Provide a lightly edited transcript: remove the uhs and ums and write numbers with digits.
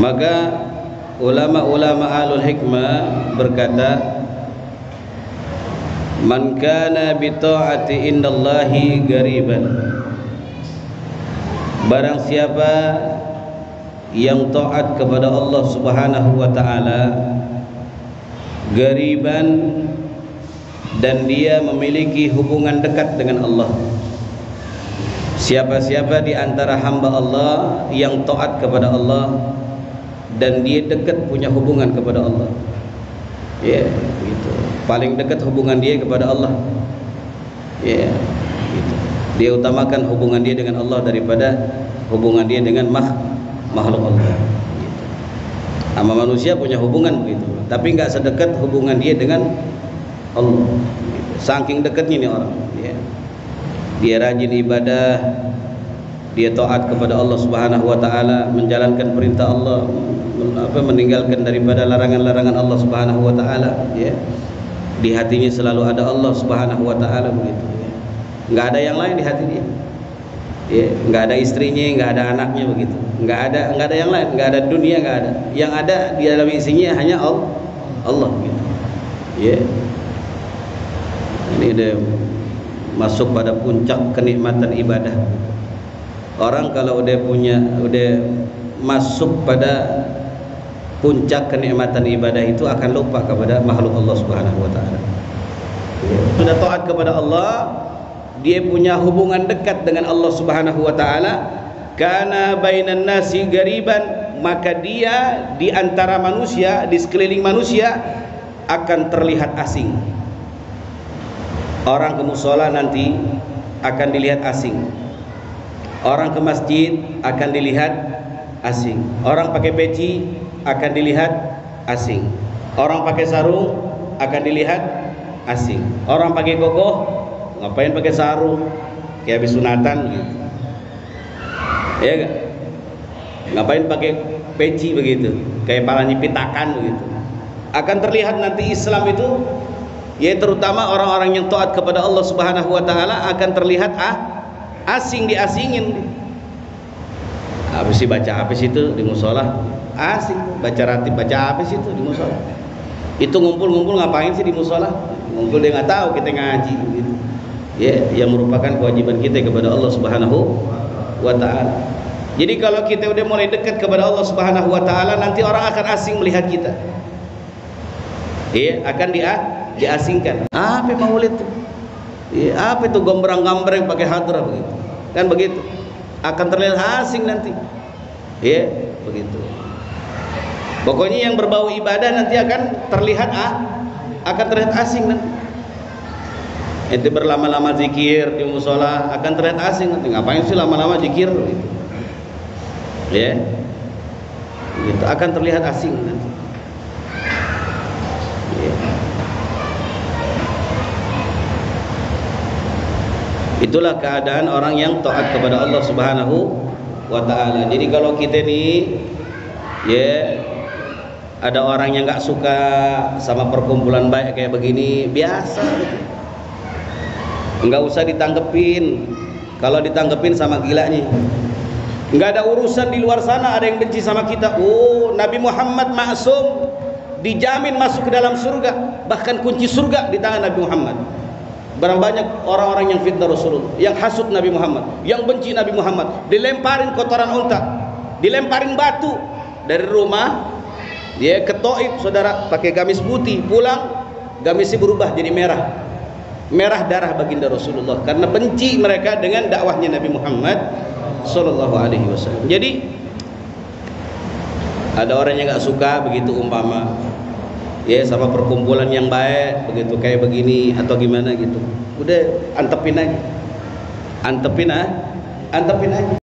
Maka ulama-ulama ahlul hikmah berkata, man kana bi ta'ati indallahi gariban, barang siapa yang taat kepada Allah Subhanahu wa taala, gariban, dan dia memiliki hubungan dekat dengan Allah. Siapa-siapa di antara hamba Allah yang taat kepada Allah dan dia dekat punya hubungan kepada Allah, ya, gitu. Paling dekat hubungan dia kepada Allah, ya, gitu. Dia utamakan hubungan dia dengan Allah daripada hubungan dia dengan makhluk Allah, gitu. Sama manusia punya hubungan begitu, tapi nggak sedekat hubungan dia dengan Allah, gitu. Saking dekatnya nih orang, ya. Dia rajin ibadah, dia taat kepada Allah Subhanahu wa taala, menjalankan perintah Allah, meninggalkan daripada larangan-larangan Allah Subhanahu wa taala, ya. Di hatinya selalu ada Allah Subhanahu wa taala begitu, ya. Enggak ada yang lain di hati dia. Ya, enggak ada istrinya, enggak ada anaknya begitu. Enggak ada yang lain, enggak ada dunia, enggak ada. Yang ada di dalam isinya hanya Allah gitu. Ya. Ini dia masuk pada puncak kenikmatan ibadah. Orang kalau udah masuk pada puncak kenikmatan ibadah itu akan lupa kepada makhluk Allah Subhanahu wa taala. Sudah taat kepada Allah, dia punya hubungan dekat dengan Allah Subhanahu wa taala. Kana bainan nasi gariban, maka dia di antara manusia, di sekeliling manusia akan terlihat asing. Orang ke mushola nanti akan dilihat asing. Orang ke masjid akan dilihat asing. Orang pakai peci akan dilihat asing. Orang pakai sarung akan dilihat asing. Orang pakai kokoh, ngapain pakai sarung? Kayak habis sunatan gitu. Ya gak? Ngapain pakai peci begitu? Kayak para nyipitakan begitu. Akan terlihat nanti Islam itu, ya terutama orang-orang yang taat kepada Allah Subhanahu wa taala akan terlihat asing, diasingin. Apa sih baca apa sih itu di mushola? Asing. Baca ratib, baca apa sih itu di mushola? Itu ngumpul-ngumpul ngapain sih di mushola? Ngumpul dia nggak tahu kita ngaji gitu. Ya, yang merupakan kewajiban kita kepada Allah Subhanahu wa taala. Jadi kalau kita udah mulai dekat kepada Allah Subhanahu wa taala, nanti orang akan asing melihat kita. Ya, akan diasingkan. Apa maulid itu? Ya, apa itu gombrang-gambreng pakai hadrah begitu? Kan begitu. Akan terlihat asing nanti. Ya, begitu. Pokoknya yang berbau ibadah nanti akan terlihat asing nanti. Ente berlama-lama zikir di mushola akan terlihat asing nanti. Ngapain sih lama-lama zikir gitu. Ya. Gitu akan terlihat asing nanti. Ya. Itulah keadaan orang yang taat kepada Allah Subhanahu wa taala. Jadi kalau kita nih, ya, ada orang yang nggak suka sama perkumpulan baik kayak begini, biasa, nggak usah ditanggepin. Kalau ditanggepin sama gilanya, nggak ada urusan di luar sana ada yang benci sama kita. Oh, Nabi Muhammad maksum, dijamin masuk ke dalam surga, bahkan kunci surga di tangan Nabi Muhammad. Barang banyak orang-orang yang fitnah Rasulullah, yang hasut Nabi Muhammad, yang benci Nabi Muhammad, dilemparin kotoran unta, dilemparin batu dari rumah dia ke Taif, saudara, pakai gamis putih, pulang gamisnya berubah jadi merah darah baginda Rasulullah, karena benci mereka dengan dakwahnya Nabi Muhammad sallallahu alaihi wasallam. Jadi ada orang yang nggak suka begitu umpama, ya, sama perkumpulan yang baik begitu kayak begini atau gimana gitu, udah antepin aja.